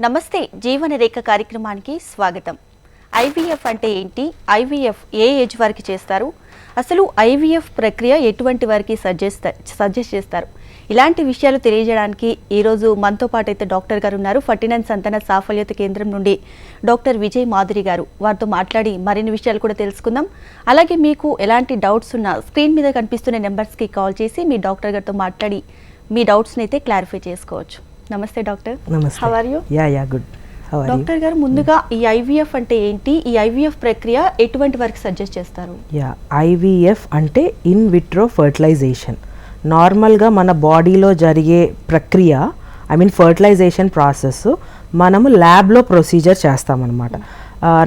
నమస్తే జీవన రేఖ కార్యక్రమానికి స్వాగతం. ఐవీఎఫ్ అంటే ఏంటి, ఐవీఎఫ్ ఏ ఏజ్ వారికి చేస్తారు, అసలు ఐవీఎఫ్ ప్రక్రియ ఎటువంటి వారికి సజెస్ట్ చేస్తారు, ఇలాంటి విషయాలు తెలియజేయడానికి ఈరోజు మనతో పాటు అయితే డాక్టర్ గారు ఉన్నారు. 49 సంతాన సాఫల్యత కేంద్రం నుండి డాక్టర్ విజయ్ మాధురి గారు. వారితో మాట్లాడి మరిన్ని విషయాలు కూడా తెలుసుకుందాం. అలాగే మీకు ఎలాంటి డౌట్స్ ఉన్నా స్క్రీన్ మీద కనిపిస్తున్న నెంబర్స్కి కాల్ చేసి మీ డాక్టర్ గారితో మాట్లాడి మీ డౌట్స్ని అయితే క్లారిఫై చేసుకోవచ్చు. నమస్తే డాక్టర్. నమస్తే. How are you? Ya good. How are you? Doctor గారు, ముందుగా ఈ ఐవీఎఫ్ అంటే ఏంటి, ఈ ఐవీఎఫ్ ప్రక్రియ ఎటువంటి వారికి సజెస్ట్ చేస్తారు? యా, ఐవీఎఫ్ అంటే ఇన్ విట్రో ఫర్టిలైజేషన్. నార్మల్గా మన బాడీలో జరిగే ప్రక్రియ, ఐ మీన్ ఫర్టిలైజేషన్ ప్రాసెస్ మనము ల్యాబ్లో ప్రొసీజర్ చేస్తామన్నమాట.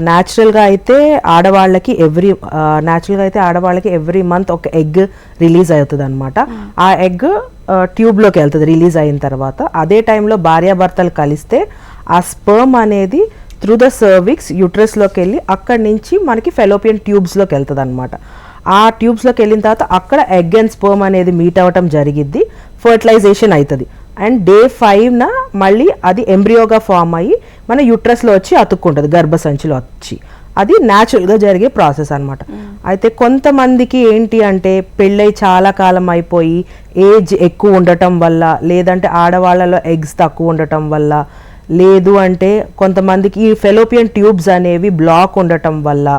న్యాచురల్గా అయితే ఆడవాళ్ళకి ఎవ్రీ మంత్ ఒక ఎగ్ రిలీజ్ అవుతుంది అనమాట. ఆ ఎగ్ ట్యూబ్లోకి వెళ్తుంది రిలీజ్ అయిన తర్వాత. అదే టైంలో భార్యాభర్తలు కలిస్తే ఆ స్పర్మ్ అనేది త్రూ ద సర్విక్స్ యూట్రస్లోకి వెళ్ళి అక్కడి నుంచి మనకి ఫెలోపియన్ ట్యూబ్స్లోకి వెళ్తుంది అనమాట. ఆ ట్యూబ్స్లోకి వెళ్ళిన తర్వాత అక్కడ ఎగ్ అండ్ స్పర్మ్ అనేది మీట్ అవ్వటం జరిగిద్ది, ఫర్టిలైజేషన్ అవుతుంది. అండ్ డే 5న మళ్ళీ అది ఎంబ్రియోగా ఫామ్ అయ్యి మన యూట్రస్లో వచ్చి అతుక్కుంటుంది, గర్భసంచిలో వచ్చి. అది న్యాచురల్గా జరిగే ప్రాసెస్ అనమాట. అయితే కొంతమందికి ఏంటి అంటే పెళ్ళై చాలా కాలం అయిపోయి ఏజ్ ఎక్కువ ఉండటం వల్ల, లేదంటే ఆడవాళ్ళలో ఎగ్స్ తక్కువ ఉండటం వల్ల, లేదు అంటే కొంతమందికి ఈ ఫెలోపియన్ ట్యూబ్స్ అనేవి బ్లాక్ ఉండటం వల్ల,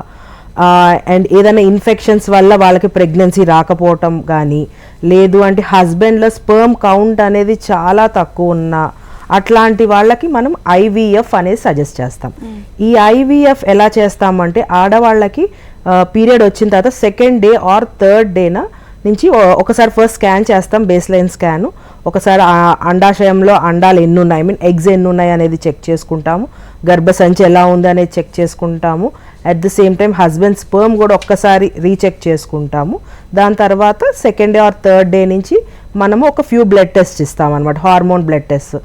అండ్ ఏదైనా ఇన్ఫెక్షన్స్ వల్ల వాళ్ళకి ప్రెగ్నెన్సీ రాకపోవటం కానీ, లేదు అంటే హస్బెండ్లో స్పర్మ్ కౌంట్ అనేది చాలా తక్కువ ఉన్న అట్లాంటి వాళ్ళకి మనం ఐవీఎఫ్ అనేది సజెస్ట్ చేస్తాం. ఈ ఐవీఎఫ్ ఎలా చేస్తామంటే, ఆడవాళ్ళకి పీరియడ్ వచ్చిన తర్వాత సెకండ్ డే ఆర్ థర్డ్ డేన నుంచి ఒకసారి ఫస్ట్ స్కాన్ చేస్తాం, బేస్ లైన్ స్కాను. ఒకసారి అండాశయంలో అండాలు ఎన్ని ఉన్నాయి, ఐ మీన్ ఎగ్స్ ఎన్ని ఉన్నాయి అనేది చెక్ చేసుకుంటాము. గర్భసంచి ఎలా ఉంది అనేది చెక్ చేసుకుంటాము. At the same time husband sperm కూడా ఒక్కసారి రీచెక్ చేసుకుంటాము. దాని తర్వాత second day or third day నుంచి మనము ఒక ఫ్యూ బ్లడ్ టెస్ట్ ఇస్తాం అనమాట, హార్మోన్ బ్లడ్ టెస్ట్.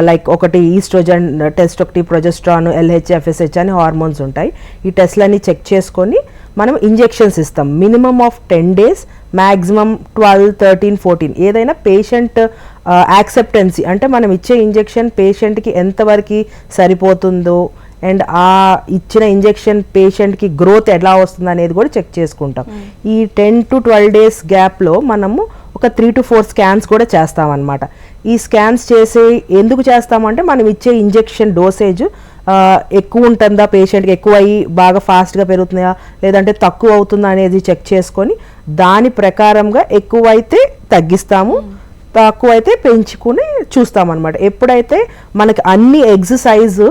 లైక్ ఒకటి ఈస్ట్రోజన్ టెస్ట్, ఒకటి ప్రొజెస్ట్రాన్, LH, FSH అని హార్మోన్స్ ఉంటాయి. ఈ టెస్ట్లన్నీ చెక్ చేసుకొని మనం ఇంజెక్షన్స్ ఇస్తాం. Minimum of 10 days, maximum 12, 13, 14. ఏదైనా పేషెంట్ యాక్సెప్టెన్సీ అంటే మనం ఇచ్చే ఇంజెక్షన్ పేషెంట్కి ఎంతవరకు సరిపోతుందో, అండ్ ఆ ఇచ్చిన ఇంజెక్షన్ పేషెంట్కి గ్రోత్ ఎలా వస్తుంది అనేది కూడా చెక్ చేసుకుంటాం. ఈ 10 to 12 days గ్యాప్లో మనము ఒక 3 to 4 స్కాన్స్ కూడా చేస్తామన్నమాట. ఈ స్కాన్స్ ఎందుకు చేస్తామంటే మనం ఇచ్చే ఇంజెక్షన్ డోసేజ్ ఎక్కువ ఉంటుందా, పేషెంట్కి ఎక్కువ అయ్యి బాగా ఫాస్ట్గా పెరుగుతుందా, లేదంటే తక్కువ అవుతుందా అనేది చెక్ చేసుకొని దాని ప్రకారంగా ఎక్కువైతే తగ్గిస్తాము, తక్కువైతే పెంచుకుని చూస్తామన్నమాట. ఎప్పుడైతే మనకి అన్ని ఎగ్స్ సైజు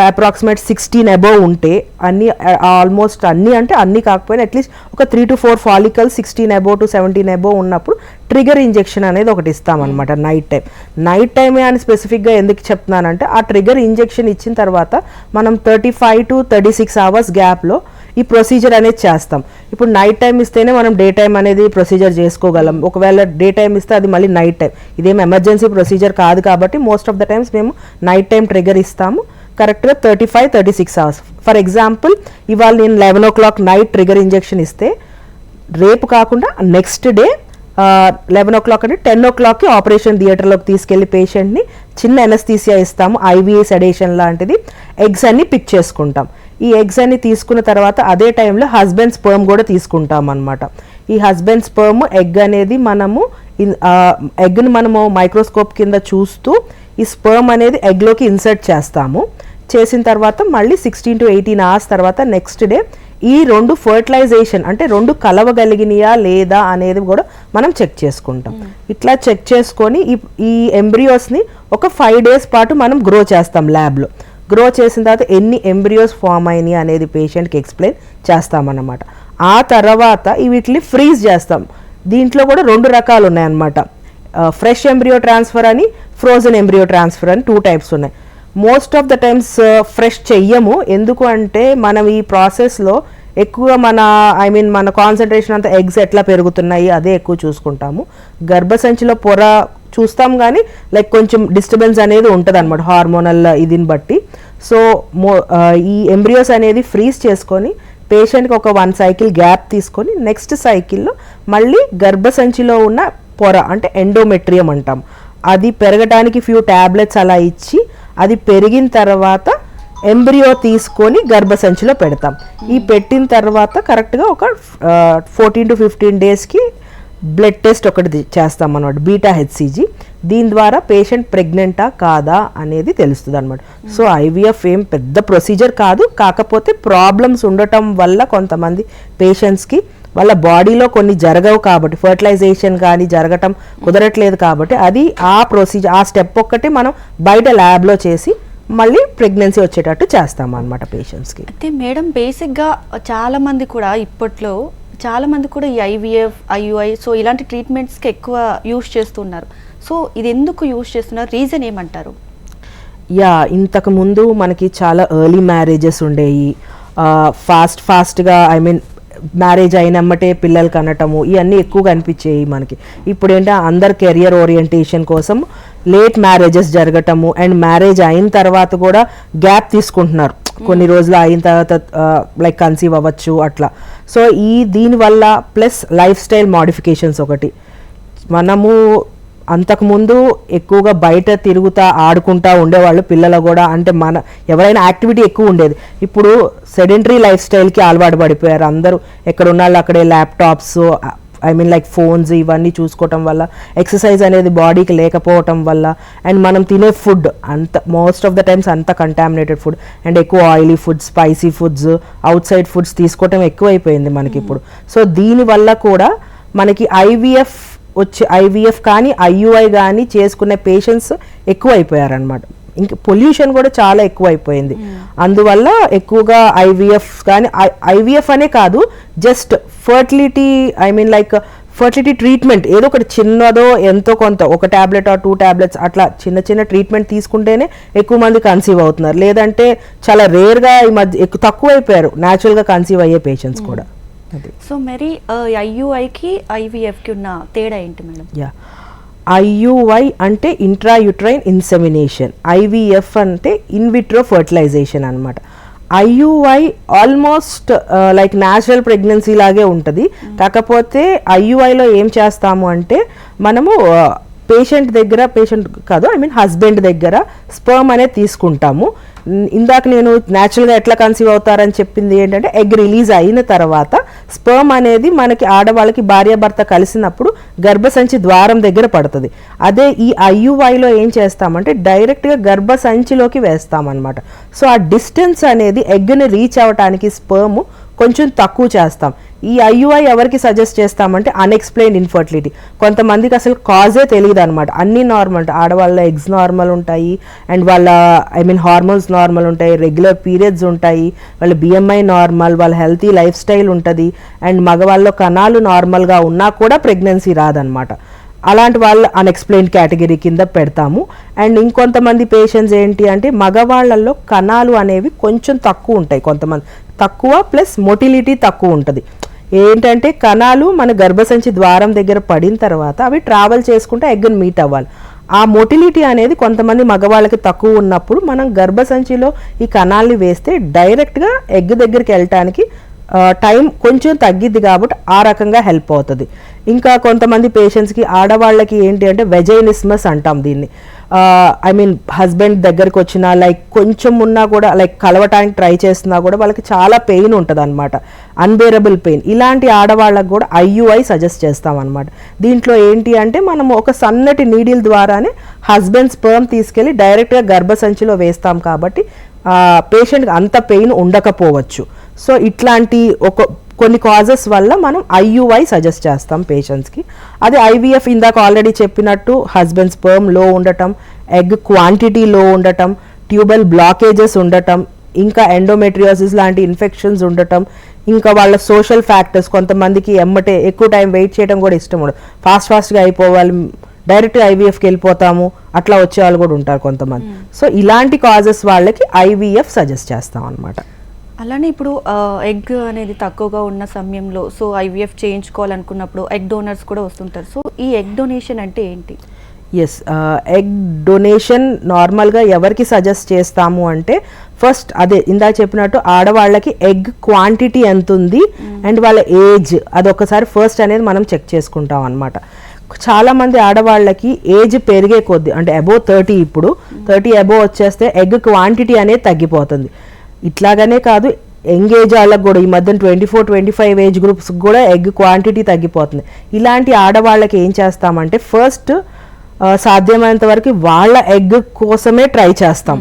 అప్రాక్సిమేట్ 16 అబోవ్ ఉంటే, ఆల్మోస్ట్ అన్ని కాకపోయినా అట్లీస్ట్ ఒక 3 to 4 follicles 16 above to 17 above ఉన్నప్పుడు ట్రిగర్ ఇంజెక్షన్ అనేది ఒకటి ఇస్తామన్నమాట. నైట్ టైమే అని స్పెసిఫిక్గా ఎందుకు చెప్తున్నానంటే, ఆ ట్రిగర్ ఇంజెక్షన్ ఇచ్చిన తర్వాత మనం 35 to 36 hours గ్యాప్లో ఈ ప్రొసీజర్ అనేది చేస్తాం. ఇప్పుడు నైట్ టైం ఇస్తేనే మనం డే టైం అనేది ప్రొసీజర్ చేసుకోగలం. ఒకవేళ డే టైం ఇస్తే అది మళ్ళీ నైట్ టైం. ఇదేం ఎమర్జెన్సీ ప్రొసీజర్ కాదు కాబట్టి మోస్ట్ ఆఫ్ ద టైమ్స్ మేము నైట్ టైం ట్రిగర్ ఇస్తాము. కరెక్ట్గా 35-36 hours. ఫర్ ఎగ్జాంపుల్, ఇవాళ నేను 11 o'clock నైట్ ట్రిగర్ ఇంజెక్షన్ ఇస్తే, రేపు కాకుండా నెక్స్ట్ డే 11 o'clock అంటే 10 o'clockకి ఆపరేషన్ థియేటర్లోకి తీసుకెళ్లి పేషెంట్ని చిన్న ఎనస్థీసియా ఇస్తాము, ఐవీఏ సెడేషన్ లాంటిది. ఎగ్స్ అన్ని పిక్ చేసుకుంటాం. ఈ ఎగ్స్ అన్ని తీసుకున్న తర్వాత అదే టైంలో హస్బెండ్ స్పర్మ్ కూడా తీసుకుంటాం అనమాట. ఈ హస్బెండ్ స్పర్మ్ ఎగ్ అనేది ఎగ్ని మనము మైక్రోస్కోప్ కింద చూస్తూ ఈ స్పర్మ్ అనేది ఎగ్లోకి ఇన్సర్ట్ చేస్తాము. చేసిన తర్వాత మళ్ళీ 16 to 18 hours తర్వాత నెక్స్ట్ డే ఈ 2 ఫర్టిలైజేషన్ అంటే 2 కలవగలిగినయా లేదా అనేది కూడా మనం చెక్ చేసుకుంటాం. ఇట్లా చెక్ చేసుకొని ఈ ఎంబ్రియోస్ని ఒక 5 days పాటు మనం గ్రో చేస్తాం ల్యాబ్లో. గ్రో చేసిన తర్వాత ఎన్ని ఎంబ్రియోస్ ఫామ్ అయినాయి అనేది పేషెంట్కి ఎక్స్ప్లెయిన్ చేస్తామన్నమాట. ఆ తర్వాత వీటిని ఫ్రీజ్ చేస్తాం. దీంట్లో కూడా 2 రకాలు ఉన్నాయన్నమాట. ఫ్రెష్ ఎంబ్రియో ట్రాన్స్ఫర్ అని, ఫ్రోజన్ ఎంబ్రియో ట్రాన్స్ఫర్ అని 2 types ఉన్నాయి. Most of the times fresh చెయ్యము. ఎందుకు అంటే మనం ఈ ప్రాసెస్లో ఎక్కువ మన కాన్సన్ట్రేషన్ అంతా ఎగ్స్ ఎట్లా పెరుగుతున్నాయి అదే ఎక్కువ చూసుకుంటాము. గర్భసంచిలో పొర చూస్తాం కానీ లైక్ కొంచెం డిస్టర్బెన్స్ అనేది ఉంటుంది అనమాట హార్మోనల్ ఇదిని బట్టి. సో ఈ ఎంబ్రియోస్ అనేది ఫ్రీజ్ చేసుకొని పేషెంట్కి ఒక 1 cycle గ్యాప్ తీసుకొని నెక్స్ట్ సైకిల్లో మళ్ళీ గర్భసంచిలో ఉన్న పొర అంటే ఎండోమెట్రియం అంటాం, అది పెరగడానికి ఫ్యూ ట్యాబ్లెట్స్ అలా ఇచ్చి అది పెరిగిన తర్వాత ఎంబ్రియో తీసుకొని గర్భసంచిలో పెడతాం. ఈ పెట్టిన తర్వాత కరెక్ట్గా ఒక 14 to 15 డేస్కి బ్లడ్ టెస్ట్ ఒకటి చేస్తాం అన్నమాట, బీటా హెచ్సిజీ. దీని ద్వారా పేషెంట్ ప్రెగ్నెంటా కాదా అనేది తెలుస్తుంది అనమాట. సో ఐవీఎఫ్ ఏం పెద్ద ప్రొసీజర్ కాదు, కాకపోతే ప్రాబ్లమ్స్ ఉండటం వల్ల కొంతమంది పేషెంట్స్కి వాళ్ళ బాడీలో కొన్ని జరగవు కాబట్టి, ఫర్టిలైజేషన్ కానీ జరగటం కుదరట్లేదు కాబట్టి అది ఆ ప్రొసీజర్, ఆ స్టెప్ ఒక్కటి మనం బయట ల్యాబ్లో చేసి మళ్ళీ ప్రెగ్నెన్సీ వచ్చేటట్టు చేస్తాం అనమాట పేషెంట్స్కి. అయితే మేడం బేసిక్గా చాలామంది కూడా ఇప్పట్లో చాలామంది కూడా ఈ ఐవీఎఫ్, ఐయుఐ సో ఇలాంటి ట్రీట్మెంట్స్కి ఎక్కువ యూస్ చేస్తున్నారు. సో ఇది ఎందుకు యూస్ చేస్తున్నారు, రీజన్ ఏమంటారు? ఇంతకు ముందు మనకి చాలా ఎర్లీ మ్యారేజెస్ ఉండేవి, ఫాస్ట్గా మ్యారేజ్ అయినమ్మటే పిల్లలు కనటము ఇవన్నీ ఎక్కువగా అనిపించేవి మనకి. ఇప్పుడు ఏంటంటే అందరు కెరియర్ ఓరియంటేషన్ కోసం లేట్ మ్యారేజెస్ జరగటము, అండ్ మ్యారేజ్ అయిన తర్వాత కూడా గ్యాప్ తీసుకుంటున్నారు, కొన్ని రోజులు అయిన తర్వాత లైక్ కన్సీవ్ అవ్వచ్చు అట్లా. సో దీనివల్ల ప్లస్ లైఫ్ స్టైల్ మోడిఫికేషన్స్ ఒకటి. మనము అంతకుముందు ఎక్కువగా బయట తిరుగుతా ఆడుకుంటా ఉండేవాళ్ళు పిల్లలు కూడా, అంటే ఎవరైనా యాక్టివిటీ ఎక్కువ ఉండేది. ఇప్పుడు సెడెంటరీ లైఫ్ స్టైల్కి అలవాటు పడిపోయారు అందరూ, ఎక్కడ ఉన్నాళ్ళు అక్కడే ల్యాప్టాప్స్ లైక్ ఫోన్స్ ఇవన్నీ చూసుకోవటం వల్ల ఎక్సర్సైజ్ అనేది బాడీకి లేకపోవటం వల్ల, అండ్ మనం తినే food most of the times అంత కంటామినేటెడ్ ఫుడ్, అండ్ ఎక్కువ oily foods, spicy foods, out side foods తీసుకోవటం ఎక్కువైపోయింది మనకి ఇప్పుడు. సో దీనివల్ల కూడా మనకి ఐవీఎఫ్ కానీ ఐయుఐ కానీ చేసుకునే పేషెంట్స్ ఎక్కువ అయిపోయారనమాట. ఇంకా పొల్యూషన్ కూడా చాలా ఎక్కువ అయిపోయింది. అందువల్ల ఎక్కువగా ఐవీఎఫ్ కానీ, ఐవీఎఫ్ అనే కాదు, జస్ట్ ఫర్టిలిటీ ఫర్టిలిటీ ట్రీట్మెంట్ ఏదో ఒకటి చిన్నదో ఎంతో కొంత, ఒక ట్యాబ్లెట్ ఆర్ 2 tablets అట్లా చిన్న చిన్న ట్రీట్మెంట్ తీసుకుంటేనే ఎక్కువ మంది కన్సీవ్ అవుతున్నారు. లేదంటే చాలా రేర్గా ఈ మధ్య తక్కువ అయిపోయారు న్యాచురల్గా కన్సీవ్ అయ్యే పేషెంట్స్ కూడా. సో మరి ఐయుఐకి ఐవీఎఫ్కి ఉన్న తేడా ఏంటి మేడం? ఐయుఐ అంటే ఇంట్రాయూట్రైన్ ఇన్సెమినేషన్, ఐవీఎఫ్ అంటే ఇన్విట్రో ఫర్టిలైజేషన్ అనమాట. IUI almost like natural pregnancy లాగే ఉంటుంది, కాకపోతే ఐయుఐలో ఏం చేస్తాము అంటే మనము హస్బెండ్ దగ్గర స్పర్మ్ అనేది తీసుకుంటాము. ఇందాక నేను న్యాచురల్గా ఎట్లా కన్సీవ్ అవుతారని చెప్పింది ఏంటంటే ఎగ్ రిలీజ్ అయిన తర్వాత స్పర్మ్ అనేది మనకి ఆడవాళ్ళకి భార్యాభర్త కలిసినప్పుడు గర్భసంచి ద్వారం దగ్గర పడుతుంది. అదే ఈ ఐయుఐలో ఏం చేస్తామంటే డైరెక్ట్గా గర్భసంచిలోకి వేస్తామన్నమాట. సో ఆ డిస్టెన్స్ అనేది ఎగ్ని రీచ్ అవ్వటానికి స్పర్మ్ కొంచెం తక్కువ చేస్తాం. ఈ ఐయుఐ ఎవరికి సజెస్ట్ చేస్తామంటే అన్ఎక్స్ప్లెయిన్డ్ ఇన్ఫర్టిలిటీ, కొంతమందికి అసలు కాజే తెలియదు అనమాట. అన్ని నార్మల్, ఆడవాళ్ళ ఎగ్స్ నార్మల్ ఉంటాయి, అండ్ వాళ్ళ హార్మోన్స్ నార్మల్ ఉంటాయి, రెగ్యులర్ పీరియడ్స్ ఉంటాయి, వాళ్ళ బిఎంఐ నార్మల్, వాళ్ళ హెల్తీ లైఫ్ స్టైల్ ఉంటుంది, అండ్ మగవాళ్ళలో కణాలు నార్మల్గా ఉన్నా కూడా ప్రెగ్నెన్సీ రాదనమాట. అలాంటి వాళ్ళు అన్ఎక్స్ప్లెయిన్డ్ కేటగిరీ కింద పెడతాము. అండ్ ఇంకొంతమంది పేషెంట్స్ ఏంటి అంటే మగవాళ్ళల్లో కణాలు అనేవి కొంచెం తక్కువ ఉంటాయి, కొంతమంది తక్కువ ప్లస్ మొటిలిటీ తక్కువ ఉంటుంది. ఏంటంటే కణాలు మన గర్భసంచి ద్వారం దగ్గర పడిన తర్వాత అవి ట్రావెల్ చేసుకుంటే ఎగ్ని మీట్ అవ్వాలి. ఆ మొటిలిటీ అనేది కొంతమంది మగవాళ్ళకి తక్కువ ఉన్నప్పుడు మనం గర్భసంచిలో ఈ కణాలని వేస్తే డైరెక్ట్గా ఎగ్ దగ్గరికి వెళ్ళటానికి టైం కొంచెం తగ్గిద్ది కాబట్టి ఆ రకంగా హెల్ప్ అవుతుంది. ఇంకా కొంతమంది పేషెంట్స్కి ఆడవాళ్ళకి ఏంటి అంటే వెజైనిస్మస్ అంటాం దీన్ని. హస్బెండ్ దగ్గరకు వచ్చినా లైక్ కొంచెం ఉన్నా కూడా లైక్ కలవటానికి ట్రై చేస్తున్నా కూడా వాళ్ళకి చాలా పెయిన్ ఉంటుంది అనమాట, అన్బేరబుల్ పెయిన్. ఇలాంటి ఆడవాళ్ళకు కూడా ఐయుఐ సజెస్ట్ చేస్తాం అనమాట. దీంట్లో ఏంటి అంటే మనం ఒక సన్నటి నీడిల్ ద్వారానే హస్బెండ్ స్పర్మ్ తీసుకెళ్ళి డైరెక్ట్గా గర్భసంచిలో వేస్తాం కాబట్టి పేషెంట్కి అంత పెయిన్ ఉండకపోవచ్చు. సో ఇట్లాంటి కొన్ని కాజెస్ వల్ల మనం ఐయుఐ సజెస్ట్ చేస్తాం పేషెంట్స్కి. అది ఐవీఎఫ్ ఇందాక ఆల్రెడీ చెప్పినట్టు హస్బెండ్ స్పర్మ్ లో ఉండటం, ఎగ్ క్వాంటిటీ లో ఉండటం, ట్యూబల్ బ్లాకేజెస్ ఉండటం, ఇంకా ఎండోమెట్రియోసిస్ లాంటి ఇన్ఫెక్షన్స్ ఉండటం, ఇంకా వాళ్ళ సోషల్ ఫ్యాక్టర్స్, కొంతమందికి ఎమ్మటే ఎక్కువ టైం వెయిట్ చేయడం కూడా ఇష్టం ఉండదు, ఫాస్ట్గా అయిపోవాలి, డైరెక్ట్గా ఐవీఎఫ్కి వెళ్ళిపోతాము అట్లా వచ్చే వాళ్ళు కూడా ఉంటారు కొంతమంది. సో ఇలాంటి కాజెస్ వాళ్ళకి ఐవీఎఫ్ సజెస్ట్ చేస్తాం అనమాట. అలానే ఇప్పుడు ఎగ్ అనేది తక్కువగా ఉన్న సమయంలో సో ఐవీఎఫ్ చేయించుకోవాలనుకున్నప్పుడు ఎగ్ డోనర్స్ కూడా వస్తుంటారు. సో ఈ ఎగ్ డొనేషన్ అంటే ఏంటి? ఎస్, ఎగ్ డొనేషన్ నార్మల్గా ఎవరికి సజెస్ట్ చేస్తాము అంటే ఫస్ట్ అదే ఇందాక చెప్పినట్టు ఆడవాళ్ళకి ఎగ్ క్వాంటిటీ ఎంత ఉంది అండ్ వాళ్ళ ఏజ్ అదొకసారి ఫస్ట్ అనేది మనం చెక్ చేసుకుంటాం అనమాట. చాలా మంది ఆడవాళ్ళకి ఏజ్ పెరిగే కొద్ది అంటే అబోవ్ 30, ఇప్పుడు 30 అబోవ్ వచ్చేస్తే ఎగ్ క్వాంటిటీ అనేది తగ్గిపోతుంది. ఇట్లాగనే కాదు, యంగ్ ఏజ్ వాళ్ళకి కూడా ఈ మధ్యన 24-25 ఏజ్ గ్రూప్స్ కూడా ఎగ్ క్వాంటిటీ తగ్గిపోతుంది. ఇలాంటి ఆడవాళ్ళకి ఏం చేస్తామంటే ఫస్ట్ సాధ్యమైనంత వరకు వాళ్ళ ఎగ్ కోసమే ట్రై చేస్తాం.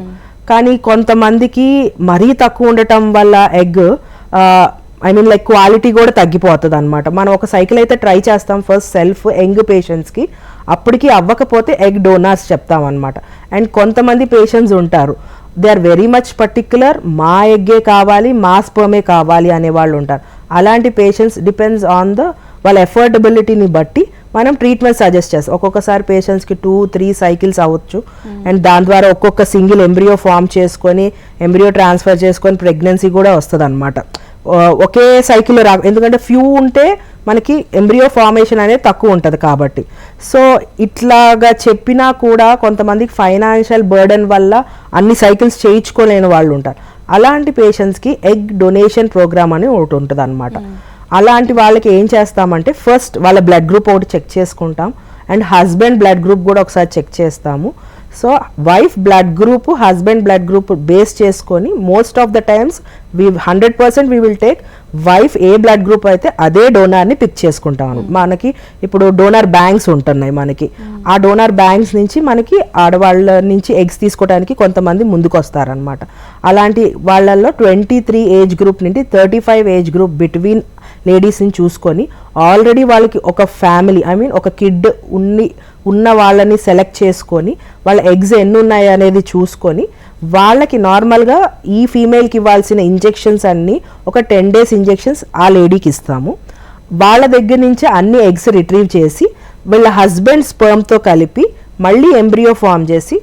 కానీ కొంతమందికి మరీ తక్కువ ఉండటం వల్ల ఎగ్ లైక్ క్వాలిటీ కూడా తగ్గిపోతుంది అనమాట. మనం ఒక సైకిల్ అయితే ట్రై చేస్తాం ఫస్ట్ సెల్ఫ్ యంగ్ పేషెంట్స్కి, అప్పటికి అవ్వకపోతే ఎగ్ డోనార్స్ చెప్తాం అనమాట. అండ్ కొంతమంది పేషెంట్స్ ఉంటారు, they are very much particular, మా ఎగ్గే కావాలి, మా స్పర్మే కావాలి అనే వాళ్ళు ఉంటారు. అలాంటి పేషెంట్స్ డిపెండ్స్ ఆన్ వాళ్ళ ఎఫోర్డబిలిటీని బట్టి మనం ట్రీట్మెంట్ సజెస్ట్ చేస్తాం. ఒక్కొక్కసారి పేషెంట్స్కి 2-3 సైకిల్స్ అవ్వచ్చు. అండ్ దాని ద్వారా ఒక్కొక్క సింగిల్ ఎంబ్రియో ఫామ్ చేసుకొని ఎంబ్రియో ట్రాన్స్ఫర్ చేసుకొని ప్రెగ్నెన్సీ కూడా వస్తుంది అనమాట. ఒకే సైకిల్లో ఎందుకంటే ఫ్యూ ఉంటే మనకి ఎంబ్రియో ఫార్మేషన్ అనేది తక్కువ ఉంటుంది కాబట్టి. సో ఇట్లాగా చెప్పినా కూడా కొంతమందికి ఫైనాన్షియల్ బర్డెన్ వల్ల అన్ని సైకిల్స్ చేయించుకోలేని వాళ్ళు ఉంటారు. అలాంటి పేషెంట్స్కి ఎగ్ డొనేషన్ ప్రోగ్రామ్ అని ఒకటి ఉంటుంది అనమాట. అలాంటి వాళ్ళకి ఏం చేస్తామంటే ఫస్ట్ వాళ్ళ బ్లడ్ గ్రూప్ ఒకటి చెక్ చేసుకుంటాం, అండ్ హస్బెండ్ బ్లడ్ గ్రూప్ కూడా ఒకసారి చెక్ చేస్తాము. So wife blood group, husband blood group base చేసుకొని most of the times 100% we will take wife A blood group అయితే అదే డోనార్ని పిక్ చేసుకుంటాం. మనకి ఇప్పుడు డోనార్ బ్యాంక్స్ ఉంటున్నాయి మనకి, ఆ డోనార్ బ్యాంక్స్ నుంచి మనకి ఆడవాళ్ళ నుంచి ఎగ్స్ తీసుకోవడానికి కొంతమంది ముందుకు వస్తారనమాట. అలాంటి వాళ్ళల్లో 23 ఏజ్ గ్రూప్ నుండి 35 ఏజ్ గ్రూప్ బిట్వీన్ లేడీస్ని చూసుకొని ఆల్రెడీ వాళ్ళకి ఒక ఫ్యామిలీ ఒక కిడ్ ఉన్న వాళ్ళని సెలెక్ట్ చేసుకొని వాళ్ళ ఎగ్స్ ఎన్ని ఉన్నాయి అనేది చూసుకొని వాళ్ళకి నార్మల్గా ఈ ఫీమేల్కి ఇవ్వాల్సిన ఇంజెక్షన్స్ అన్నీ ఒక 10 days ఇంజెక్షన్స్ ఆ లేడీకి ఇస్తాము. వాళ్ళ దగ్గర నుంచి అన్ని ఎగ్స్ రిట్రీవ్ చేసి వీళ్ళ హస్బెండ్ స్పర్మ్తో కలిపి మళ్ళీ ఎంబ్రియో ఫామ్ చేసి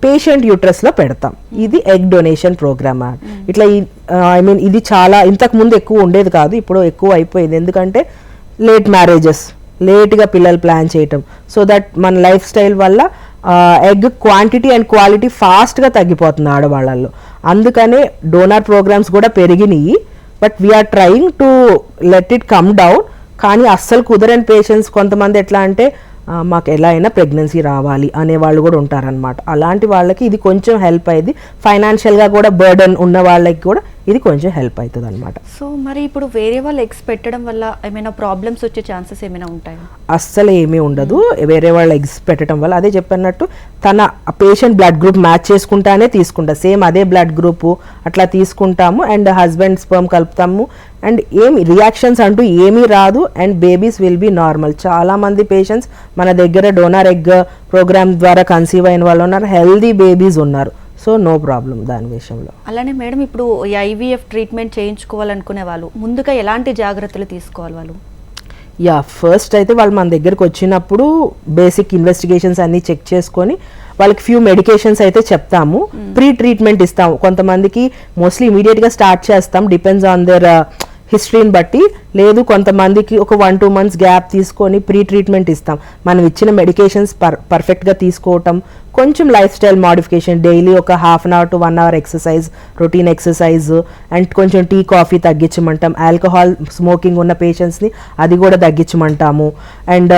పేషెంట్ యూట్రస్లో పెడతాం. ఇది ఎగ్ డొనేషన్ ప్రోగ్రామ్. ఇట్లా ఇది చాలా ఇంతకు ముందు ఎక్కువ ఉండేది కాదు, ఇప్పుడు ఎక్కువ అయిపోయింది. ఎందుకంటే లేట్ మ్యారేజెస్, లేట్గా పిల్లలు ప్లాన్ చేయటం, సో దట్ మన లైఫ్ స్టైల్ వల్ల ఎగ్ క్వాంటిటీ అండ్ క్వాలిటీ ఫాస్ట్గా తగ్గిపోతుంది ఆడవాళ్ళల్లో. అందుకనే డోనార్ ప్రోగ్రామ్స్ కూడా పెరిగినాయి. But we are trying to let it come down. కానీ అస్సలు కుదరని పేషెంట్స్ కొంతమంది ఎట్లా అంటే మాకు ఎలా అయినా ప్రెగ్నెన్సీ రావాలి అనే వాళ్ళు కూడా ఉంటారనమాట. అలాంటి వాళ్ళకి ఇది కొంచెం హెల్ప్ అయ్యింది. ఫైనాన్షియల్గా కూడా బర్డెన్ ఉన్న వాళ్ళకి కూడా ఇది కొంచెం హెల్ప్ అవుతుంది అనమాట. సో మరి ఇప్పుడు వేరే వాళ్ళు ఎగ్స్ పెట్టడం వల్ల ఏమైనా ప్రాబ్లమ్స్ వచ్చే ఛాన్సెస్ ఏమైనా ఉంటాయా? అస్సలు ఏమీ ఉండదు. వేరే వాళ్ళ ఎగ్స్ పెట్టడం వల్ల అదే చెప్పినట్టు తన పేషెంట్ బ్లడ్ గ్రూప్ మ్యాచ్ చేసుకుంటానే తీసుకుంటా, సేమ్ అదే బ్లడ్ గ్రూపు అట్లా తీసుకుంటాము. అండ్ హస్బెండ్ స్పర్మ్ కలుపుతాము అండ్ ఏమి రియాక్షన్స్ అంటూ ఏమీ రాదు. And babies will be normal. చాలామంది పేషెంట్స్ మన దగ్గర డోనార్ ఎగ్ ప్రోగ్రామ్ ద్వారా కన్సీవ్ అయిన వాళ్ళు ఉన్నారు, హెల్దీ బేబీస్ ఉన్నారు. సో నో ప్రాబ్లం దాని విషయంలో. అలానే మేడం, ఇప్పుడు ఈ ఐవీఎఫ్ ట్రీట్మెంట్ చేయించుకోవాలనుకునే వాళ్ళు ముందుగా ఎలాంటి జాగ్రత్తలు తీసుకోవాలి వాళ్ళు? ఫస్ట్ అయితే వాళ్ళు మన దగ్గరకు వచ్చినప్పుడు బేసిక్ ఇన్వెస్టిగేషన్స్ అన్నీ చెక్ చేసుకొని వాళ్ళకి ఫ్యూ మెడికేషన్స్ అయితే చెప్తాము. ప్రీ ట్రీట్మెంట్ ఇస్తాము. కొంతమందికి మోస్ట్లీ ఇమీడియట్గా స్టార్ట్ చేస్తాం, డిపెండ్స్ ఆన్ దేర్ హిస్టరీని బట్టి. లేదు కొంతమందికి ఒక 1-2 months గ్యాప్ తీసుకొని ప్రీ ట్రీట్మెంట్ ఇస్తాం. మనం ఇచ్చిన మెడికేషన్స్ పర్ఫెక్ట్గా తీసుకోవటం, కొంచెం లైఫ్ స్టైల్ మోడిఫికేషన్, డైలీ ఒక 1/2 hour to 1 hour exercise, routine exercise, and కొంచెం టీ కాఫీ తగ్గించమంటాం. ఆల్కహాల్ స్మోకింగ్ ఉన్న పేషెంట్స్ని అది కూడా తగ్గించమంటాము. అండ్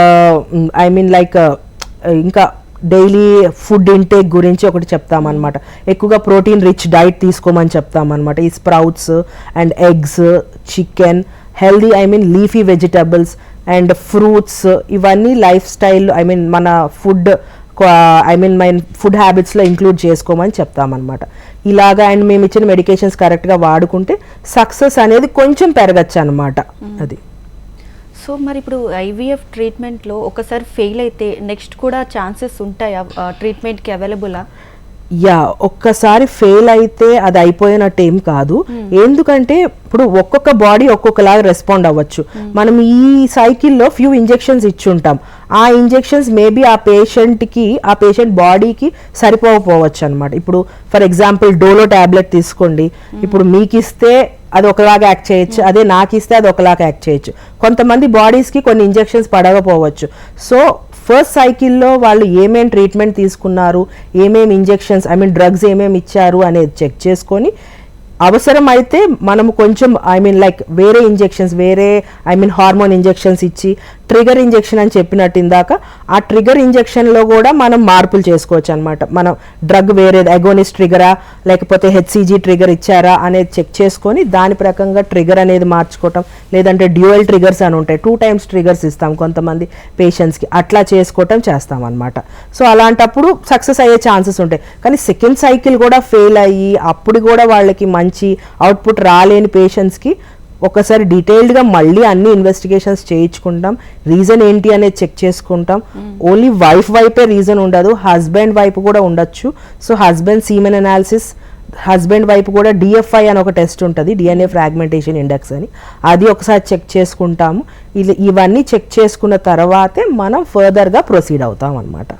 ఇంకా డైలీ ఫుడ్ ఇంటేక్ గురించి ఒకటి చెప్తామన్నమాట. ఎక్కువగా ప్రోటీన్ రిచ్ డైట్ తీసుకోమని చెప్తామన్నమాట. ఈ sprouts and eggs, chicken, healthy leafy vegetables and fruits, ఇవన్నీ లైఫ్ స్టైల్ మన ఫుడ్ ఫుడ్ హ్యాబిట్స్లో ఇంక్లూడ్ చేసుకోమని చెప్తామన్నమాట. ఇలాగా అండ్ మేము ఇచ్చిన మెడికేషన్స్ కరెక్ట్గా వాడుకుంటే సక్సెస్ అనేది కొంచెం పెరగచ్చు అనమాట. అది. సో మరి ఇప్పుడు ఐవీఎఫ్ ట్రీట్మెంట్లో ఒకసారి ఫెయిల్ అయితే నెక్స్ట్ కూడా ఛాన్సెస్ ఉంటాయా ట్రీట్మెంట్కి అవైలబులా? ఒక్కసారి ఫెయిల్ అయితే అది అయిపోయినట్టు ఏం కాదు. ఎందుకంటే ఇప్పుడు ఒక్కొక్క బాడీ ఒక్కొక్కలాగా రెస్పాండ్ అవ్వచ్చు. మనం ఈ సైకిల్లో ఫ్యూ ఇంజెక్షన్స్ ఇచ్చుంటాం. ఆ ఇంజెక్షన్స్ మేబీ ఆ పేషెంట్ బాడీకి సరిపోకపోవచ్చు అనమాట. ఇప్పుడు ఫర్ ఎగ్జాంపుల్ డోలో టాబ్లెట్ తీసుకోండి. ఇప్పుడు మీకు ఇస్తే అది ఒకలాగా యాక్ట్ చేయొచ్చు, అదే నాకు ఇస్తే అది ఒకలాగా యాక్ట్ చేయొచ్చు. కొంతమంది బాడీస్కి కొన్ని ఇంజెక్షన్స్ పడకపోవచ్చు. సో ఫస్ట్ సైకిల్లో వాళ్ళు ఏమేమి ట్రీట్మెంట్ తీసుకున్నారు, ఏమేమి ఇంజెక్షన్స్ డ్రగ్స్ ఏమేమి ఇచ్చారు అనేది చెక్ చేసుకొని అవసరం అయితే మనము కొంచెం వేరే ఇంజెక్షన్స్, వేరే హార్మోన్ ఇంజెక్షన్స్ ఇచ్చి ట్రిగర్ ఇంజెక్షన్ అని చెప్పినట్టు ఇందాక, ఆ ట్రిగర్ ఇంజెక్షన్లో కూడా మనం మార్పులు చేసుకోవచ్చు అనమాట. మనం డ్రగ్ వేరే అగోనిస్ట్ ట్రిగరా లేకపోతే హెచ్సిజీ ట్రిగర్ ఇచ్చారా అనేది చెక్ చేసుకొని దాని ప్రకంగా ట్రిగర్ అనేది మార్చుకోవటం, లేదంటే డ్యూయల్ ట్రిగర్స్ అని ఉంటాయి, 2 times ట్రిగర్స్ ఇస్తాం కొంతమంది పేషెంట్స్కి, అట్లా చేసుకోవటం చేస్తాం అనమాట. సో అలాంటప్పుడు సక్సెస్ అయ్యే ఛాన్సెస్ ఉంటాయి. కానీ సెకండ్ సైకిల్ కూడా ఫెయిల్ అయ్యి అప్పుడు కూడా వాళ్ళకి మంచి అవుట్పుట్ రాలేని పేషెంట్స్కి ఒకసారి డీటెయిల్డ్గా మళ్ళీ అన్ని ఇన్వెస్టిగేషన్స్ చేయించుకుంటాం, రీజన్ ఏంటి అనేది చెక్ చేసుకుంటాం. ఓన్లీ వైఫ్ వైపే రీజన్ ఉండదు, హస్బెండ్ వైపు కూడా ఉండొచ్చు. So husband semen analysis, husband వైపు కూడా డిఎఫ్ఐ అని ఒక టెస్ట్ ఉంటుంది, డిఎన్ఏ ఫ్రాగ్మెంటేషన్ ఇండెక్స్ అని, అది ఒకసారి చెక్ చేసుకుంటాము. ఇవన్నీ చెక్ చేసుకున్న తర్వాతే మనం ఫర్దర్గా ప్రొసీడ్ అవుతాం అనమాట.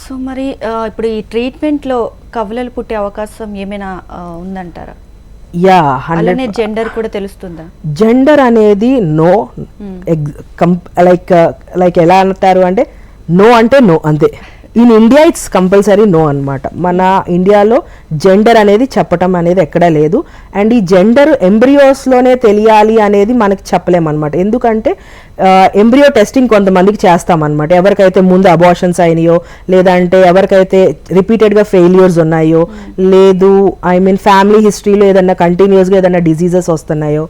సో మరి ఇప్పుడు ఈ ట్రీట్మెంట్లో కవలలు పుట్టే అవకాశం ఏమైనా ఉందంటారా? యా, అలానే జెండర్ కూడా తెలుస్తుందా? జెండర్ అనేది నో, లైక్ ఎలా అంటారు అంటే నో అంటే నో అంతే. In India it's compulsory no అనమాట. మన ఇండియాలో జెండర్ అనేది చెప్పటం అనేది ఎక్కడా లేదు. అండ్ ఈ జెండర్ ఎంబ్రియోస్లోనే తెలియాలి అనేది మనకి చెప్పలేమన్నమాట. ఎందుకంటే ఎంబ్రియో టెస్టింగ్ కొంతమందికి చేస్తామన్నమాట, ఎవరికైతే ముందు అబార్షన్స్ అయినాయో, లేదంటే ఎవరికైతే రిపీటెడ్గా ఫెయిల్యూర్స్ ఉన్నాయో, లేదు ఫ్యామిలీ హిస్టరీలో ఏదన్నా కంటిన్యూస్గా ఏదన్నా డిసీజెస్ వస్తున్నాయో,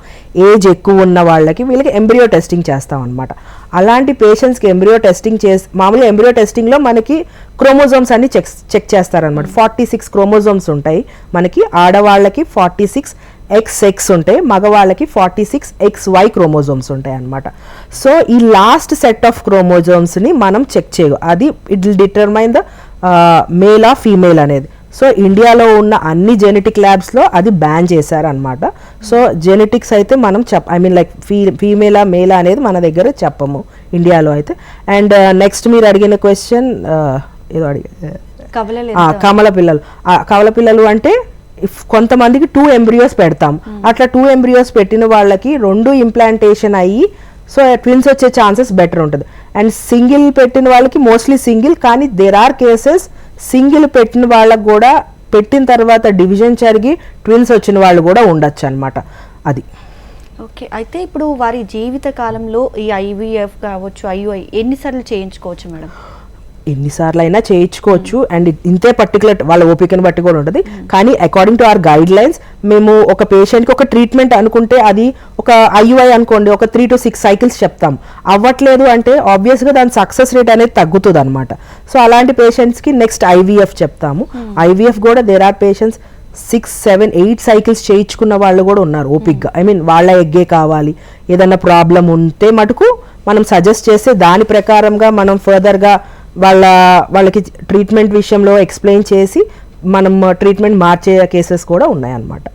ఏజ్ ఎక్కువ ఉన్న వాళ్ళకి వీళ్ళకి ఎంబ్రియో టెస్టింగ్ చేస్తామన్నమాట. అలాంటి పేషెంట్స్కి ఎంబ్రియో టెస్టింగ్ మామూలుగా ఎంబ్రియో టెస్టింగ్లో మనకి క్రోమోజోమ్స్ అన్ని చెక్ చేస్తారనమాట. 46 క్రోమోజోమ్స్ ఉంటాయి మనకి, ఆడవాళ్ళకి 46 XX ఉంటాయి, మగవాళ్ళకి 46 XY క్రోమోజోమ్స్ ఉంటాయి అన్నమాట. సో ఈ లాస్ట్ సెట్ ఆఫ్ క్రోమోజోమ్స్ని మనం చెక్ చేయవు, అది it will determine the male ఆ ఫీమేల్ అనేది. సో ఇండియాలో ఉన్న అన్ని జెనెటిక్ ల్యాబ్స్లో అది బ్యాన్ చేశారనమాట. సో జెనెటిక్స్ అయితే మనం లైక్ ఫీమేలా మేలా అనేది మన దగ్గర చెప్పము ఇండియాలో అయితే. అండ్ నెక్స్ట్ మీరు అడిగిన క్వశ్చన్ ఏదో కమల పిల్లలు అంటే కొంతమందికి 2 ఎంబ్రియోస్ పెడతాం, అట్లా 2 ఎంబ్రియోస్ పెట్టిన వాళ్ళకి 2 ఇంప్లాంటేషన్ అయ్యి సో ట్విన్స్ వచ్చే ఛాన్సెస్ బెటర్ ఉంటుంది. అండ్ సింగిల్ పెట్టిన వాళ్ళకి మోస్ట్లీ సింగిల్, కానీ దేర్ ఆర్ కేసెస్ సింగిల్ పెట్టిన వాళ్ళకు కూడా పెట్టిన తర్వాత డివిజన్ జరిగి ట్విన్స్ వచ్చిన వాళ్ళు కూడా ఉండొచ్చు అనమాట. అది ఓకే. అయితే ఇప్పుడు వారి జీవిత కాలంలో ఈ ఐవీఎఫ్ కావచ్చు, ఐయుఐ ఎన్నిసార్లు చేయించుకోవచ్చు మేడం? ఎన్నిసార్లు అయినా చేయించుకోవచ్చు. అండ్ ఇంతే పర్టికులర్ వాళ్ళ ఓపికను బట్టి కూడా ఉంటుంది. కానీ according to our guide lines మేము ఒక పేషెంట్కి ఒక ట్రీట్మెంట్ అనుకుంటే అది ఒక ఐయుఐ అనుకోండి, ఒక 3 to 6 cycles చెప్తాం. అవ్వట్లేదు అంటే ఆబ్వియస్గా దాని సక్సెస్ రేట్ అనేది తగ్గుతుంది అనమాట. సో అలాంటి పేషెంట్స్కి నెక్స్ట్ ఐవీఎఫ్ చెప్తాము. ఐవీఎఫ్ కూడా దేర్ ఆర్ పేషెంట్స్ 6, 7, 8 cycles చేయించుకున్న వాళ్ళు కూడా ఉన్నారు ఓపిక్గా. వాళ్ళ ఎగ్గే కావాలి, ఏదన్నా ప్రాబ్లం ఉంటే మటుకు మనం సజెస్ట్ చేస్తే దాని ప్రకారంగా మనం ఫర్దర్గా వాళ్ళకి ట్రీట్మెంట్ విషయంలో ఎక్స్ప్లెయిన్ చేసి మనం ట్రీట్మెంట్ మార్చే కేసెస్ కూడా ఉన్నాయన్నమాట.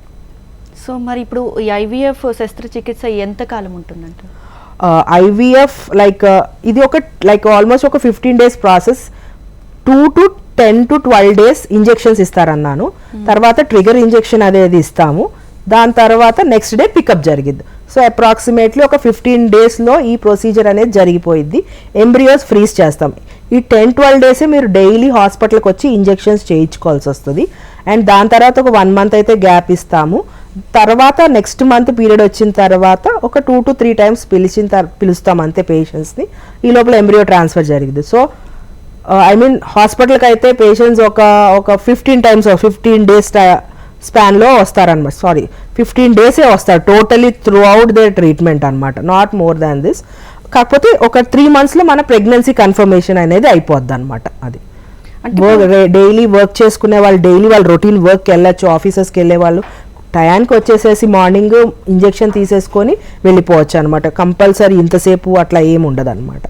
సో మరి ఇప్పుడు ఈ ఐవీఎఫ్ శస్త్రచికిత్స ఎంత కాలం ఉంటుందంట? ఐవీఎఫ్ ఇది ఆల్మోస్ట్ ఒక 15 days process. 2 to 10 to 12 days injections ఇస్తారన్నాను. తర్వాత ట్రిగర్ ఇంజెక్షన్ అనేది ఇస్తాము. దాని తర్వాత నెక్స్ట్ డే పికప్ జరిగిద్ది. సో అప్రాక్సిమేట్లీ ఒక 15 daysలో ఈ ప్రొసీజర్ అనేది జరిగిపోయిద్ది. ఎంబ్రియోస్ ఫ్రీజ్ చేస్తాం. ఈ 10-12 days మీరు డైలీ హాస్పిటల్కి వచ్చి ఇంజెక్షన్స్ చేయించుకోవాల్సి వస్తుంది. అండ్ దాని తర్వాత ఒక 1 month అయితే గ్యాప్ ఇస్తాము. తర్వాత నెక్స్ట్ మంత్ పీరియడ్ వచ్చిన తర్వాత ఒక 2 to 3 times పిలుస్తాం అంతే పేషెంట్స్ని. ఈ లోపల ఎంబ్రియో ట్రాన్స్ఫర్ జరిగింది. సో హాస్పిటల్కి అయితే పేషెంట్స్ ఒక 15 times 15 days స్పాన్లో వస్తారనమాట. 15 days వస్తారు totally throughout their treatment అనమాట, నాట్ మోర్ దాన్ దిస్. కాకపోతే ఒక 3 monthsలో మన ప్రెగ్నెన్సీ కన్ఫర్మేషన్ అనేది అయిపోద్ది అనమాట. అది డైలీ వర్క్ చేసుకునే వాళ్ళు డైలీ వాళ్ళు రొటీన్ వర్క్కి వెళ్ళచ్చు, ఆఫీసెస్కి వెళ్ళే వాళ్ళు టయానికి వచ్చేసేసి మార్నింగ్ ఇంజెక్షన్ తీసేసుకొని వెళ్ళిపోవచ్చు అనమాట. కంపల్సరీ ఇంతసేపు అట్లా ఏమి ఉండదు అనమాట.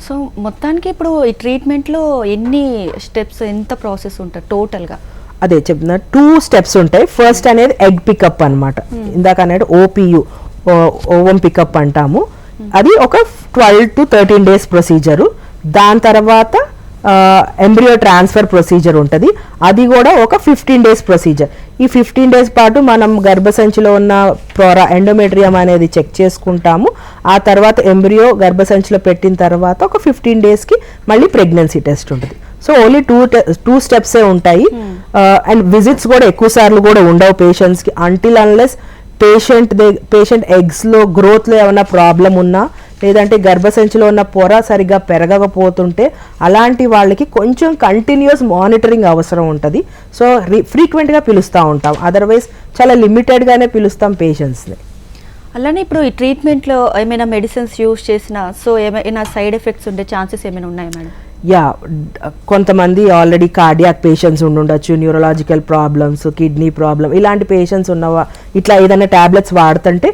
సో మొత్తానికి ఇప్పుడు ఈ ట్రీట్మెంట్లో ఎన్ని స్టెప్స్, ఎంత ప్రాసెస్ ఉంటుంది టోటల్గా? అదే చెప్తున్నా, 2 steps ఉంటాయి. ఫస్ట్ అనేది ఎగ్ పికప్ అనమాట. ఇందాక అనేది ఓపియు, ఓవం పికప్ అంటాము. అది ఒక 12 to 13 days ప్రొసీజరు. దాని తర్వాత ఎంబ్రియో ట్రాన్స్ఫర్ ప్రొసీజర్ ఉంటుంది, అది కూడా ఒక 15 days ప్రొసీజర్. ఈ 15 days పాటు మనం గర్భసంచిలో ఉన్న ఎండోమెట్రియం అనేది చెక్ చేసుకుంటాము. ఆ తర్వాత ఎంబ్రియో గర్భసంచిలో పెట్టిన తర్వాత ఒక 15 daysకి మళ్ళీ ప్రెగ్నెన్సీ టెస్ట్ ఉంటుంది. సో ఓన్లీ 2 steps ఉంటాయి. అండ్ విజిట్స్ కూడా ఎక్కువ సార్లు కూడా ఉండవు పేషెంట్స్కి, అంటిల్ అన్లెస్ పేషెంట్ ఎగ్స్లో గ్రోత్లో ఏమైనా ప్రాబ్లం ఉన్నా, లేదంటే గర్భసంచిలో ఉన్న పొర సరిగ్గా పెరగకపోతుంటే అలాంటి వాళ్ళకి కొంచెం కంటిన్యూస్ మానిటరింగ్ అవసరం ఉంటుంది. సో ఫ్రీక్వెంట్గా పిలుస్తూ ఉంటాం, అదర్వైజ్ చాలా లిమిటెడ్గానే పిలుస్తాం పేషెంట్స్ని. అలానే ఇప్పుడు ఈ ట్రీట్మెంట్లో ఏమైనా మెడిసిన్స్ యూజ్ చేసినా సో ఏమైనా సైడ్ ఎఫెక్ట్స్ ఉండే ఛాన్సెస్ ఏమైనా ఉన్నాయా మేడం? యా, కొంతమంది ఆల్రెడీ కార్డియాక్ పేషెంట్స్ ఉండుండొచ్చు, న్యూరలాజికల్ ప్రాబ్లమ్స్, కిడ్నీ ప్రాబ్లం, ఇలాంటి పేషెంట్స్ ఉన్నవా ఇట్లా ఏదైనా ట్యాబ్లెట్స్ వాడుతుంటే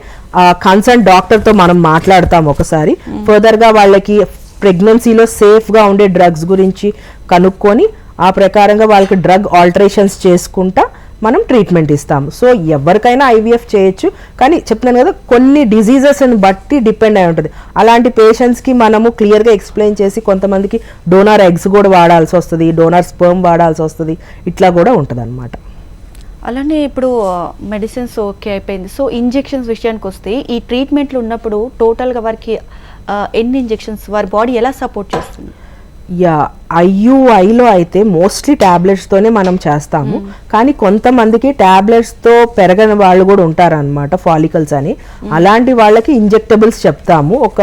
కన్సర్న్ డాక్టర్తో మనం మాట్లాడతాం ఒకసారి. ఫర్దర్గా వాళ్ళకి ప్రెగ్నెన్సీలో సేఫ్గా ఉండే డ్రగ్స్ గురించి కనుక్కొని ఆ ప్రకారంగా వాళ్ళకి డ్రగ్ ఆల్టరేషన్స్ చేసుకుంటా మనం ట్రీట్మెంట్ ఇస్తాం. సో ఎవరికైనా ఐవీఎఫ్ చేయొచ్చు, కానీ చెప్తున్నాను కదా కొన్ని డిజీజెస్ని బట్టి డిపెండ్ అయి ఉంటుంది. అలాంటి పేషెంట్స్కి మనము క్లియర్గా ఎక్స్ప్లెయిన్ చేసి కొంతమందికి డోనార్ ఎగ్స్ కూడా వాడాల్సి వస్తుంది, డోనార్ స్పర్మ్ వాడాల్సి వస్తుంది, ఇట్లా కూడా ఉంటుంది అనమాట. అలానే ఇప్పుడు మెడిసిన్స్ ఓకే అయిపోయింది, సో ఇంజెక్షన్స్ విషయానికి వస్తే ఈ ట్రీట్మెంట్లు ఉన్నప్పుడు టోటల్గా వారికి ఎన్ని ఇంజెక్షన్స్ వారి బాడీ ఎలా సపోర్ట్ చేస్తుంది? యా, ఐయుఐలో అయితే మోస్ట్లీ ట్యాబ్లెట్స్తోనే మనం చేస్తాము, కానీ కొంతమందికి ట్యాబ్లెట్స్తో పెరగని వాళ్ళు కూడా ఉంటారనమాట, ఫాలికల్స్ అని. అలాంటి వాళ్ళకి ఇంజెక్టబుల్స్ చెప్తాము, ఒక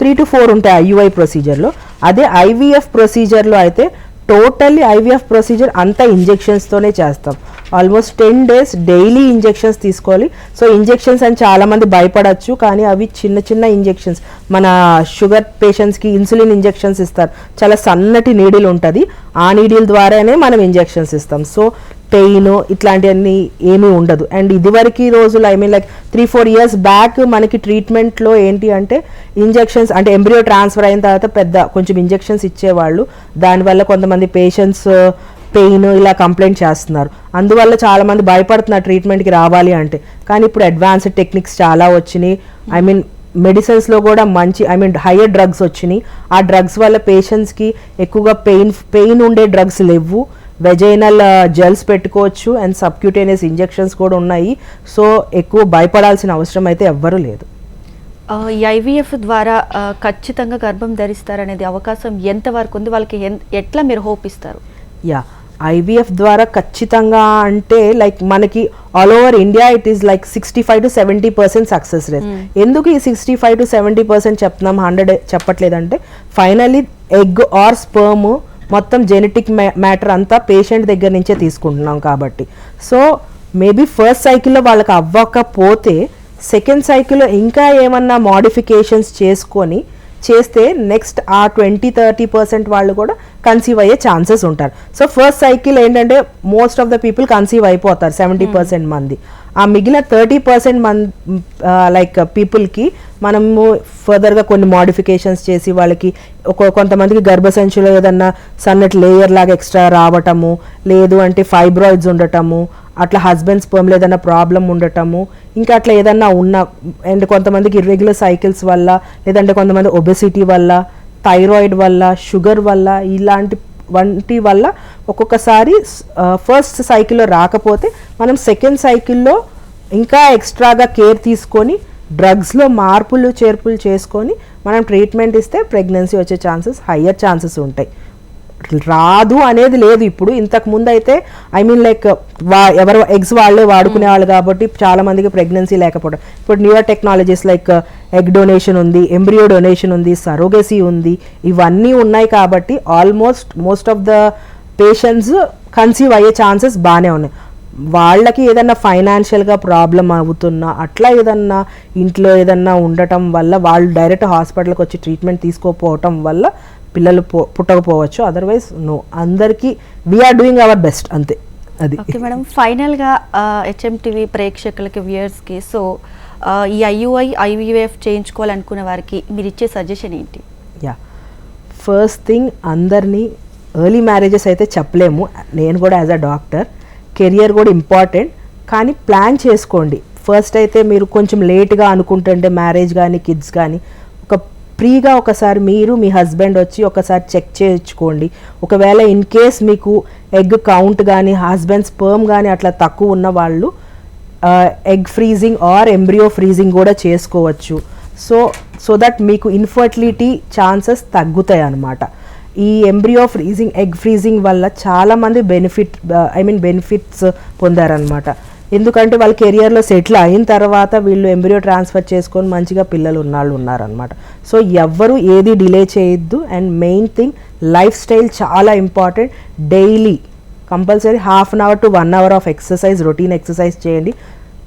3 to 4 ఉంటాయి ఐయుఐ ప్రొసీజర్లో. అదే ఐవీఎఫ్ ప్రొసీజర్లో అయితే టోటల్లీ ఐవీఎఫ్ ప్రొసీజర్ అంతా ఇంజెక్షన్స్తోనే చేస్తాం. ఆల్మోస్ట్ 10 days డైలీ ఇంజెక్షన్స్ తీసుకోవాలి. సో ఇంజెక్షన్స్ అని చాలామంది భయపడచ్చు, కానీ అవి చిన్న చిన్న ఇంజెక్షన్స్. మన షుగర్ పేషెంట్స్కి ఇన్సులిన్ ఇంజెక్షన్స్ ఇస్తారు, చాలా సన్నటి నీడిల్ ఉంటుంది, ఆ నీడిల్ ద్వారానే మనం ఇంజెక్షన్స్ ఇస్తాం. సో పెయిన్ ఇట్లాంటివన్నీ ఏమీ ఉండదు. అండ్ ఇదివరకు రోజులు లైక్ 3-4 years బ్యాక్ మనకి ట్రీట్మెంట్లో ఏంటి అంటే ఇంజెక్షన్స్ అంటే ఎంబ్రియో ట్రాన్స్ఫర్ అయిన తర్వాత కొంచెం ఇంజెక్షన్స్ ఇచ్చేవాళ్ళు. దానివల్ల కొంతమంది పేషెంట్స్ పెయిన్ ఇలా కంప్లైంట్ చేస్తున్నారు, అందువల్ల చాలామంది భయపడుతున్నారు ట్రీట్మెంట్కి రావాలి అంటే. కానీ ఇప్పుడు అడ్వాన్స్డ్ టెక్నిక్స్ చాలా వచ్చినాయి, మెడిసిన్స్లో కూడా మంచి హయ్యర్ డ్రగ్స్ వచ్చినాయి. ఆ డ్రగ్స్ వల్ల పేషెంట్స్కి ఎక్కువగా పెయిన్ ఉండే డ్రగ్స్ లేవు, వెజైనల్ జెల్స్ పెట్టుకోవచ్చు, అండ్ సబ్క్యూటేనియస్ ఇంజెక్షన్స్ కూడా ఉన్నాయి. సో ఎక్కువ భయపడాల్సిన అవసరం అయితే ఎవ్వరూ లేదు. ఈ ఐవీఎఫ్ ద్వారా ఖచ్చితంగా గర్భం ధరిస్తారనేది అవకాశం ఎంతవరకు ఉంది, వాళ్ళకి ఎట్లా మీరు హోప్ ఇస్తారు? యా, ఐవీఎఫ్ ద్వారా ఖచ్చితంగా అంటే మనకి all over India it is 65 to 70% success rate. ఎందుకు ఈ 65 to 70% చెప్తున్నాం, 100 చెప్పట్లేదంటే ఫైనల్లీ ఎగ్ ఆర్ స్పర్మ్ మొత్తం జెనెటిక్ మ్యాటర్ అంతా పేషెంట్ దగ్గర నుంచే తీసుకుంటున్నాం కాబట్టి. సో మేబీ ఫస్ట్ సైకిల్లో వాళ్ళకి అవ్వకపోతే సెకండ్ సైకిల్లో ఇంకా ఏమన్నా మోడిఫికేషన్స్ చేస్తే నెక్స్ట్ ఆ 20-30% వాళ్ళు కూడా కన్సీవ్ అయ్యే ఛాన్సెస్ ఉంటారు. సో ఫస్ట్ సైకిల్ ఏంటంటే most of the people conceive అయిపోతారు, 70% మంది. ఆ మిగిలిన 30% పీపుల్కి మనము ఫర్దర్గా కొన్ని మోడిఫికేషన్స్ చేసి వాళ్ళకి కొంతమందికి గర్భసంచిలో ఏదన్నా సన్నటి లేయర్ లాగా ఎక్స్ట్రా రావటము, లేదు అంటే ఫైబ్రాయిడ్స్ ఉండటము, అట్లా హస్బెండ్ స్పర్మ్లో ఏదైనా ప్రాబ్లం ఉండటము, ఇంకా అట్లా ఏదన్నా అండ్ కొంతమందికి ఇర్రెగ్యులర్ సైకిల్స్ వల్ల, లేదంటే కొంతమంది ఒబెసిటీ వల్ల, థైరాయిడ్ వల్ల, షుగర్ వల్ల, వంటి వల్ల ఒక్కొక్కసారి ఫస్ట్ సైకిల్లో రాకపోతే మనం సెకండ్ సైకిల్లో ఇంకా ఎక్స్ట్రాగా కేర్ తీసుకొని డ్రగ్స్లో మార్పులు చేర్పులు చేసుకొని మనం ట్రీట్మెంట్ ఇస్తే ప్రెగ్నెన్సీ వచ్చే హయ్యర్ ఛాన్సెస్ ఉంటాయి. రాదు అనేది లేదు. ఇప్పుడు ఇంతకు ముందు అయితే ఎవరు ఎగ్స్ వాళ్ళే వాడుకునే వాళ్ళు కాబట్టి చాలా మందికి ప్రెగ్నెన్సీ లేకపోవడం. ఇప్పుడు న్యూయర్ టెక్నాలజీస్ ఎగ్ డొనేషన్ ఉంది, ఎంబ్రియో డొనేషన్ ఉంది, సరోగసీ ఉంది, ఇవన్నీ ఉన్నాయి కాబట్టి most of the patients conceive అయ్యే ఛాన్సెస్ బాగానే ఉన్నాయి. వాళ్ళకి ఏదన్నా ఫైనాన్షియల్గా ప్రాబ్లం అవుతున్నా, అట్లా ఏదన్నా ఇంట్లో ఏదన్నా ఉండటం వల్ల వాళ్ళు డైరెక్ట్ హాస్పిటల్కి వచ్చి ట్రీట్మెంట్ తీసుకోకపోవటం వల్ల పిల్లలు పుట్టకపోవచ్చు, అదర్వైజ్ నో. అందరికీ వీఆర్ డూయింగ్ అవర్ బెస్ట్, అంతే. అది ఓకే మేడం, ఫైనల్గా హెచ్ఎంటీవీ ప్రేక్షకులకి వ్యూయర్స్కి సో ఈ ఐవీఎఫ్ చేయించుకోవాలనుకునే వారికి మీరు ఇచ్చే సజెషన్ ఏంటి? యా, ఫస్ట్ థింగ్ అందరినీ ఎర్లీ మ్యారేజెస్ అయితే చెప్పలేము, నేను కూడా యాజ్ అ డాక్టర్. కెరియర్ కూడా ఇంపార్టెంట్, కానీ ప్లాన్ చేసుకోండి. ఫస్ట్ అయితే మీరు కొంచెం లేట్గా అనుకుంటుంటే మ్యారేజ్ కానీ కిడ్స్ కానీ ఫ్రీగా ఒకసారి మీరు మీ హస్బెండ్ వచ్చి ఒకసారి చెక్ చేయించుకోండి. ఒకవేళ ఇన్ కేస్ మీకు ఎగ్ కౌంట్ కానీ హస్బెండ్ స్పర్మ్ కానీ అట్లా తక్కువ ఉన్న వాళ్ళు egg freezing or embryo freezing కూడా చేసుకోవచ్చు. సో దట్ మీకు ఇన్ఫర్టిలిటీ ఛాన్సెస్ తగ్గుతాయి అన్నమాట. ఈ ఎంబ్రియో ఫ్రీజింగ్, ఎగ్ ఫ్రీజింగ్ వల్ల చాలామంది బెనిఫిట్స్ పొందారనమాట. ఎందుకంటే వాళ్ళ కెరియర్లో సెటిల్ అయిన తర్వాత వీళ్ళు ఎంబ్రియో ట్రాన్స్ఫర్ చేసుకొని మంచిగా పిల్లలు ఉన్నాళ్ళు ఉన్నారనమాట. సో ఎవ్వరు ఏది డిలే చేయొద్దు. And main thing life style చాలా important. Daily compulsory half an hour to 1 hour of exercise, routine exercise చేయండి.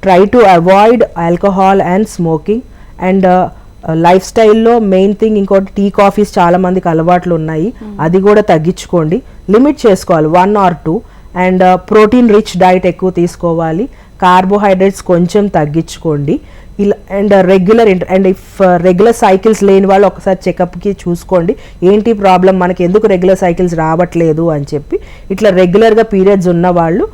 Try to avoid alcohol and smoking. And life స్టైల్లో మెయిన్ థింగ్ ఇంకోటి టీ కాఫీస్ చాలా మందికి అలవాట్లు ఉన్నాయి, అది కూడా తగ్గించుకోండి. లిమిట్ చేసుకోవాలి 1 or 2. And protein rich diet ఎక్కువ తీసుకోవాలి. కార్బోహైడ్రేట్స్ కొంచెం తగ్గించుకోండి. ఇలా అండ్ రెగ్యులర్ సైకిల్స్ లేని వాళ్ళు ఒకసారి చెకప్కి చూసుకోండి, ఏంటి ప్రాబ్లం, మనకి ఎందుకు రెగ్యులర్ సైకిల్స్ రావట్లేదు అని చెప్పి. ఇట్లా రెగ్యులర్గా పీరియడ్స్ ఉన్న వాళ్ళు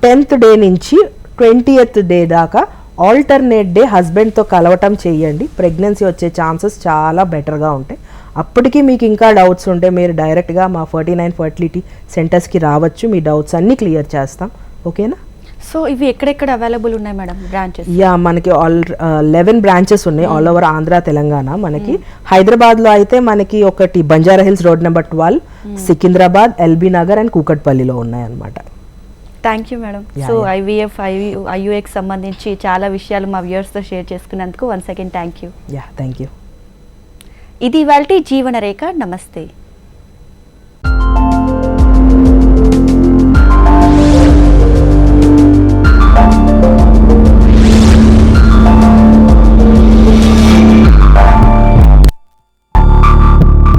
10th డే నుంచి 20th డే దాకా ఆల్టర్నేట్ డే హస్బెండ్తో కలవటం చేయండి. ప్రెగ్నెన్సీ వచ్చే ఛాన్సెస్ చాలా బెటర్గా ఉంటాయి. అప్పటికి మీకు ఇంకా డౌట్స్ ఉంటే మీరు డైరెక్ట్గా మా 49 ఫర్టిలిటీ సెంటర్స్కి రావచ్చు, మీ డౌట్స్ అన్నీ క్లియర్ చేస్తాం. ఓకేనా? సో ఇవి ఎక్కడెక్కడ అవైలబుల్ ఉన్నాయి మేడం బ్రాంచెస్? యా, మనకి 11 బ్రాంచెస్ ఉన్నాయి ఆల్ ఓవర్ ఆంధ్ర, తెలంగాణ. మనకి హైదరాబాద్లో అయితే మనకి ఒకటి Banjara hills road number 12, Secunderabad, LB Nagar and కూకట్పల్లిలో ఉన్నాయన్నమాట. Thank you madam. So IVF, IUX సంబంధించి చాలా విషయాలు మా వ్యూవర్స్తో షేర్ చేసుకున్నందుకు once again thank you. Yeah, thank you. ఇది ఇవాల్టి జీవన రేఖ. నమస్తే.